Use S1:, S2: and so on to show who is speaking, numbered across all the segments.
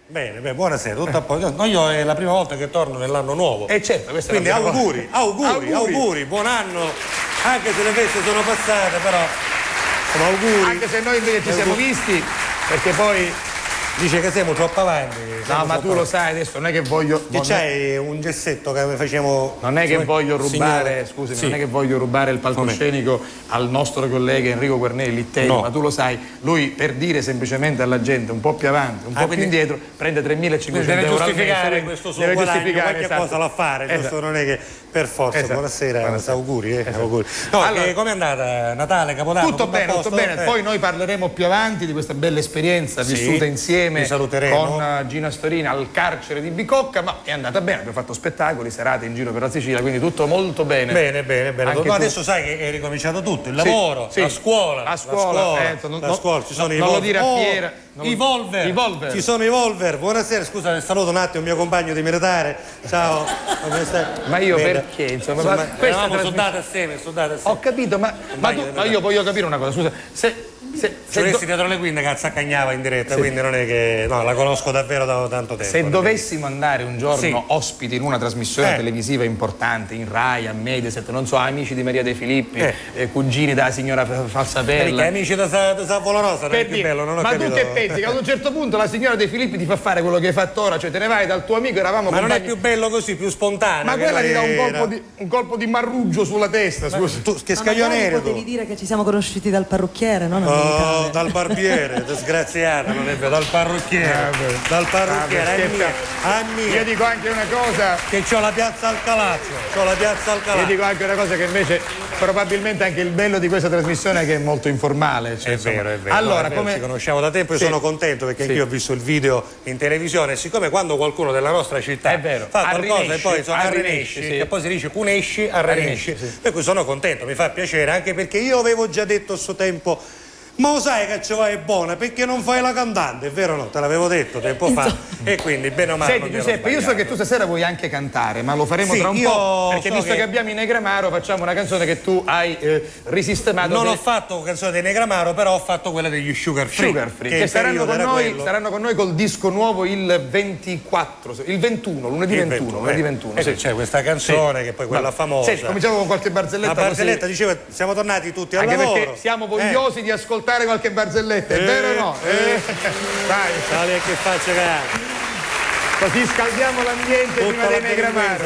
S1: Bene, buonasera, tutto a posto. No, io è la prima volta che torno nell'anno nuovo.
S2: Certo,
S1: quindi auguri, buon anno, anche se le feste sono passate, però sono auguri.
S2: Anche se noi invece ci siamo visti, perché poi
S1: dice che siamo troppo avanti.
S2: No, ma tu lo sai adesso, non è che voglio.
S1: Che c'hai un gessetto che facciamo.
S2: Non è che voglio rubare, scusami, non è che voglio rubare il palcoscenico al nostro collega Enrico Guarneri Litterio, ma tu lo sai, lui per dire semplicemente alla gente un po' più avanti, un po' più indietro, prende 3.500
S1: deve
S2: euro
S1: giustificare questo suo guadagno, qualche cosa la fare, giusto? Non è che per forza. Buonasera. Auguri. No,
S2: allora,
S1: com'è andata Natale, Capodanno?
S2: Tutto bene. Poi noi parleremo più avanti di questa bella esperienza vissuta insieme con Gina Storini al carcere di Bicocca, ma è andata bene, abbiamo fatto spettacoli, serate in giro per la Sicilia, quindi tutto molto bene.
S1: Bene. No, adesso sai che è ricominciato tutto, il lavoro, la scuola. Ci sono
S2: non lo dire a Piera.
S1: I Volver. Ci sono i Volver. Buonasera, scusa, saluto un attimo il mio compagno di militare. Ciao.
S2: Ma io perché? Insomma,
S1: eravamo soldati assieme.
S2: Ho capito, ma io voglio capire una cosa, scusa. Se
S1: dietro le quinte cazzo accagnava in diretta, quindi non è che. No, la conosco davvero da tanto tempo.
S2: Se dovessimo andare un giorno ospiti in una trasmissione televisiva importante, in Rai, a Mediaset, non so, amici di Maria De Filippi, cugini della signora Falsapella.
S1: Perché amici da Savolosa, non è più bello, non ho capito.
S2: Ma tu che pensi? Che ad un certo punto la signora De Filippi ti fa fare quello che hai fatto ora, cioè te ne vai dal tuo amico, eravamo
S1: ma compagni. Non è più bello così, più spontaneo.
S2: Ma quella ti dà un colpo di marruggio sulla testa, scusa.
S1: Tu che scaglionero.
S3: Potevi dire che ci siamo conosciuti dal parrucchiere, no?
S1: No, dal barbiere, disgraziato, non è vero, dal parrucchiere.
S2: Io dico anche una cosa.
S1: Che c'ho la piazza al Calazzo.
S2: Io dico anche una cosa che invece probabilmente anche il bello di questa trasmissione è che è molto informale. Cioè,
S1: è vero.
S2: Allora,
S1: come ci conosciamo da tempo, io sono contento perché anch'io ho visto il video in televisione, siccome quando qualcuno della nostra città fa qualcosa e poi arrinesci, e poi si dice cunesci, arrinesci. Per cui sono contento, mi fa piacere, anche perché io avevo già detto a suo tempo. Ma lo sai che ci vai buona perché non fai la cantante, è vero o no? Te l'avevo detto tempo fa e quindi bene o male.
S2: Senti Giuseppe, io so che tu stasera vuoi anche cantare, ma lo faremo tra un po', perché visto che abbiamo i Negramaro facciamo una canzone che tu hai risistemato.
S1: Non ho fatto canzone dei Negramaro, però ho fatto quella degli Sugar Free
S2: che saranno con noi col disco nuovo il 24, il 21, lunedì 21.
S1: C'è questa canzone che poi quella famosa.
S2: Senti, cominciamo con qualche barzelletta.
S1: La barzelletta diceva siamo tornati tutti al lavoro.
S2: Anche perché siamo vogliosi di ascoltare qualche barzelletta, è vero o no?
S1: Dai, sali che faccia cagare.
S2: Così scaldiamo l'ambiente prima dei Negramaro.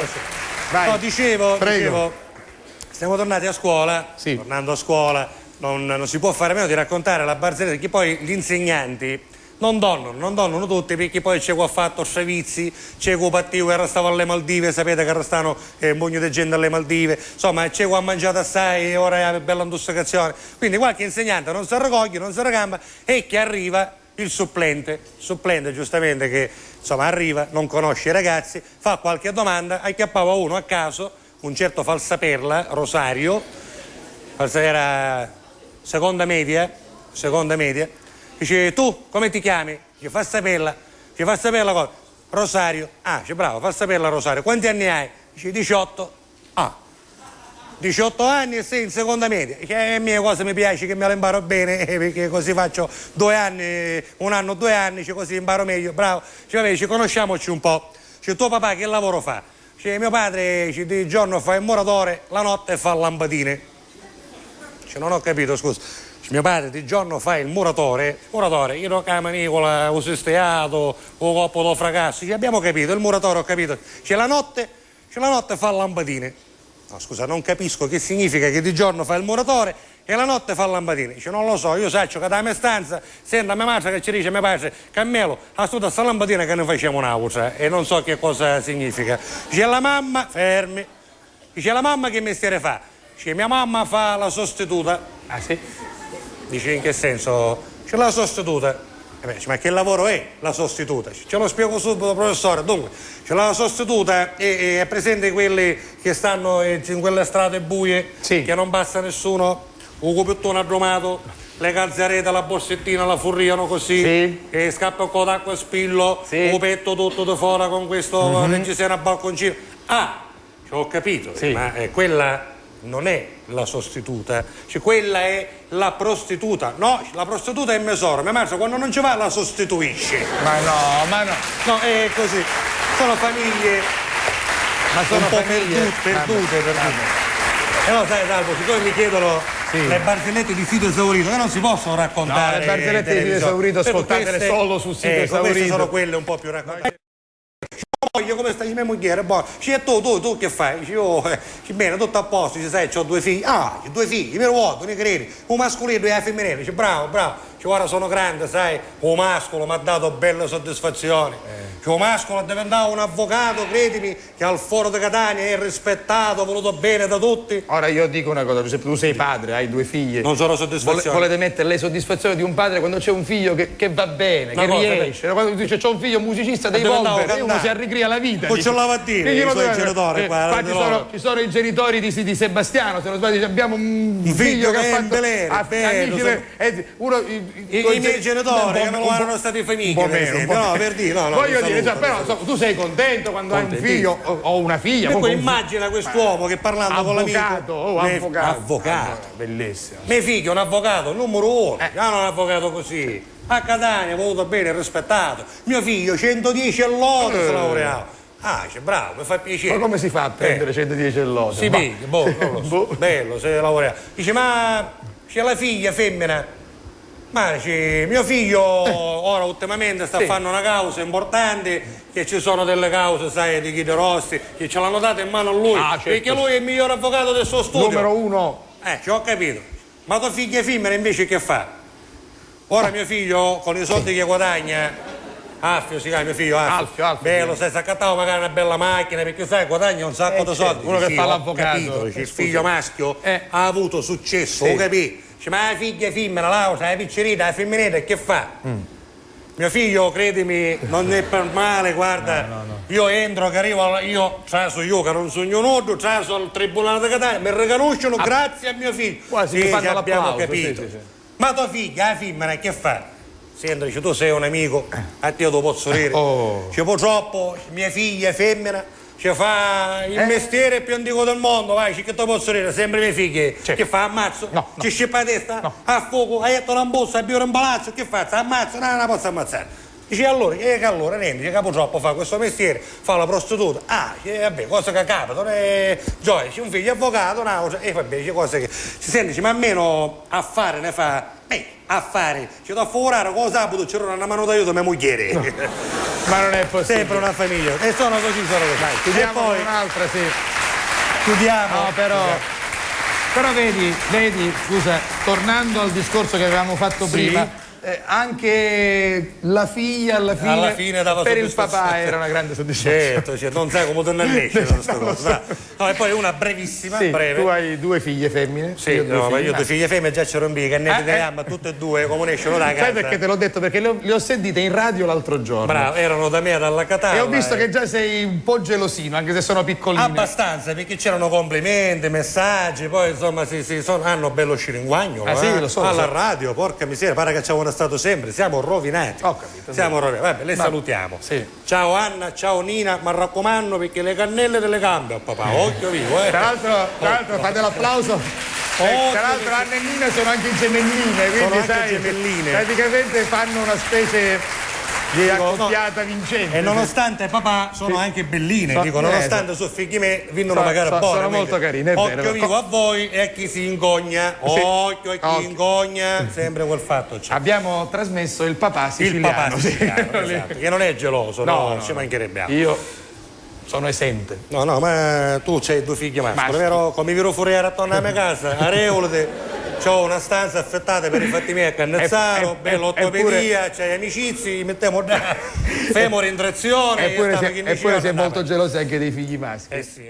S1: No, dicevo, siamo tornati a scuola, tornando a scuola, non si può fare a meno di raccontare la barzelletta, perché poi gli insegnanti non donnano tutti, perché poi c'è qua fatto Stravizi, c'è qua Pattiu che stava alle Maldive, sapete che restano un pugno di gente alle Maldive, insomma c'è qua mangiato assai e ora è una bella intossicazione, quindi qualche insegnante non si raccoglie, non si racamba e che arriva il supplente giustamente che insomma arriva, non conosce i ragazzi, fa qualche domanda, acchiappava uno a caso, un certo Falsaperla, Rosario, era seconda media, dice tu come ti chiami? Ci fa saperla cosa? Rosario. Ah, dice bravo, fa saperla Rosario. Quanti anni hai? Dice 18. Ah, 18 anni e sei in seconda media. Dice mie cose mi piace che me le imparo bene perché così faccio 2 anni, 1 anno, 2 anni, così imparo meglio. Bravo. Dice vabbè, conosciamoci un po'. Dice tuo papà che lavoro fa? Dice mio padre di giorno fa il muratore, la notte fa lampadine. Dice non ho capito, scusa. Mio padre di giorno fa il muratore, io non camanicola, un sistemato, un coppo di fracasso, abbiamo capito, il muratore ho capito, la notte fa lampadine. No scusa, non capisco che significa che di giorno fa il muratore e la notte fa lampadine. Dice non lo so, io saccio che dalla mia stanza sento a mia madre che ci dice mio padre, Cammello, ascolta sta lampadina che ne facciamo un'altra e non so che cosa significa. Dice la mamma, fermi, dice la mamma che mestiere fa? Dice mia mamma fa la sostituta.
S2: Ah sì?
S1: Dice in che senso? C'è la sostituta. Ma che lavoro è la sostituta? Ce lo spiego subito professore. Dunque, c'è la sostituta è presente quelli che stanno in quelle strade buie che non passa nessuno, un copittone addromato, le calzarete, la borsettina la furriano così e scappa un po' d'acqua a spillo, un petto tutto da fuori con questo reggiseno a balconcino. Ah, ci ho capito, ma quella non è la sostituta, cioè quella è la prostituta. No, la prostituta è mia sorella, mia madre quando non ci va la sostituisce.
S2: Ma no.
S1: No, è così. Sono famiglie,
S2: ma sono
S1: un po'
S2: famiglie
S1: perdute. E no, sai Salvo, siccome mi chiedono le barzellette di sito esaurito, che non si possono raccontare.
S2: No, le barzellette di sito esaurito ascoltatele solo sul sito esaurito.
S1: Queste sono quelle un po' più raccontate. Io come stai mia moglie? Boh, tu che fai? Dici, bene, tutto a posto, dici, sai, ho 2 figli. Ah, 2 figli, mi ruoto, ne credi? Un mascolino e una femminile. Dici, bravo. Dici, ora sono grande, sai, un mascolo mi ha dato belle soddisfazioni. Cioè, un mascolo è diventato un avvocato, credimi, che al foro di Catania è rispettato, voluto bene da tutti.
S2: Ora io dico una cosa, Giuseppe, tu sei padre, hai 2 figlie.
S1: Non sono soddisfazioni.
S2: Volete mettere le soddisfazioni di un padre quando c'è un figlio che va bene, che riesce. Quando dice c'ho un figlio musicista dei Volver, uno si arricria la vita.
S1: Non ce l'ava a dire, i suoi genitori.
S2: Ci sono i genitori di Sebastiano, se non sbaglio, abbiamo un figlio che ha fatto
S1: i miei genitori che non erano stati famiglie, per esempio. No, per dire,
S2: voglio dire, però tu sei contento quando hai un figlio o una figlia.
S1: E poi immagina quest'uomo che parlando con l'amico.
S2: Avvocato. Bellissimo.
S1: Mio figlio è un avvocato numero 1, non un avvocato così. A Catania, voluto bene, rispettato. Mio figlio 110 e lode si laureato. Ah, c'è bravo, mi fa piacere.
S2: Ma come si fa a prendere 110 e lode?
S1: Si piglia, non lo so. Bello, si è laureato. Dice, ma c'è la figlia femmina. Ma dice, mio figlio ora ultimamente sta facendo una causa importante, che ci sono delle cause, sai, di Guido Rossi, che ce l'hanno data in mano a lui, perché lui è il miglior avvocato del suo studio.
S2: Numero 1.
S1: Ci ho capito. Ma tua figlia femmina invece che fa? Ora mio figlio, con i soldi che guadagna, Alfio si chiama mio figlio, Alfio. Bello, sai, si accattava magari una bella macchina, perché sai, guadagna un sacco di soldi.
S2: Uno che fa l'avvocato.
S1: Il figlio maschio ha avuto successo, ho capito? Dice, ma la figlia femmina, la piccerita, la femminile, che fa? Mio figlio, credimi, non è per male, guarda, io entro, che arrivo, io che non sogno nudo, traso al tribunale di Catania, mi riconoscono grazie a mio figlio.
S2: Quasi
S1: abbiamo capito.
S2: Sì.
S1: Ma tua figlia, la femmina, che fa? Senti, dice, tu sei un amico, a te lo posso dire. Dice, purtroppo, mia figlia è femmina, ci fa il mestiere più antico del mondo, vai, che te posso dire, sempre mie figlie, che fa, ammazzo, ci scippa la testa, a fuoco, hai detto una bussa, a bere un palazzo, che fa, ammazzo, non la posso ammazzare. Dice, allora, niente, che purtroppo fa questo mestiere, fa la prostituta, vabbè, cosa che capita, non è gioia, c'è un figlio avvocato, vabbè, c'è cose che, si sente, ma almeno a fare ne fa, ci do a lavorare, con sabato c'era una mano d'aiuto mia moglie.
S2: Ma non è possibile.
S1: Sempre una famiglia. E sono così.
S2: Chiudiamo
S1: e poi
S2: un'altra, sì.
S1: Chiudiamo.
S2: No, però vedi, scusa, tornando al discorso che avevamo fatto prima, anche la figlia alla fine
S1: dava
S2: per il papà era una grande soddisfazione.
S1: Certo, non sai come torna a nascere. No, e poi una brevissima, breve.
S2: Tu hai 2 figlie femmine?
S1: Sì, io 2 figlie femmine, già c'ero un bico, cannette di gamma, tutte e 2 come escono da casa.
S2: Sai perché te l'ho detto? Perché le ho sentite in radio l'altro giorno.
S1: Bravo, erano da me dalla Catania.
S2: E ho visto che già sei un po' gelosino, anche se sono piccoline.
S1: Abbastanza, perché c'erano complimenti, messaggi, poi insomma hanno bello sciringuagnolo.
S2: Sì, lo so.
S1: Alla radio, porca miseria, pare che ci avevano stato sempre, siamo rovinati.
S2: Ho capito.
S1: Siamo rovinati. Vabbè, le salutiamo.
S2: Sì.
S1: Ciao Anna, ciao Nina, mi raccomando perché le cannelle delle gambe, papà, occhio vivo,
S2: Tra l'altro fate l'applauso. Tra l'altro Anna e Nina sono anche gemelline, quindi
S1: gemelline.
S2: Praticamente fanno una specie di accoppiata vincente.
S1: E nonostante papà sono anche belline, nonostante sono figli me, vengono magari buone.
S2: Sono molto carine, è vero.
S1: Occhio vivo a voi e a chi si ingogna. Occhio a chi ingogna, sempre quel fatto c'è.
S2: Abbiamo trasmesso il papà siciliano.
S1: Il papà siciliano, esatto, che non è geloso, no, ci mancherebbe altro.
S2: Io sono esente.
S1: No, ma tu c'hai 2 figli maschi, vero? Come vi fuori attorno alla mia casa, a Reolete. C'ho una stanza affittata per i fatti miei a Cannezzaro, bella ortopedia, c'hai amicizi, mettiamo femore in trazione.
S2: Eppure si è molto gelosi anche dei figli maschi.
S1: Sì,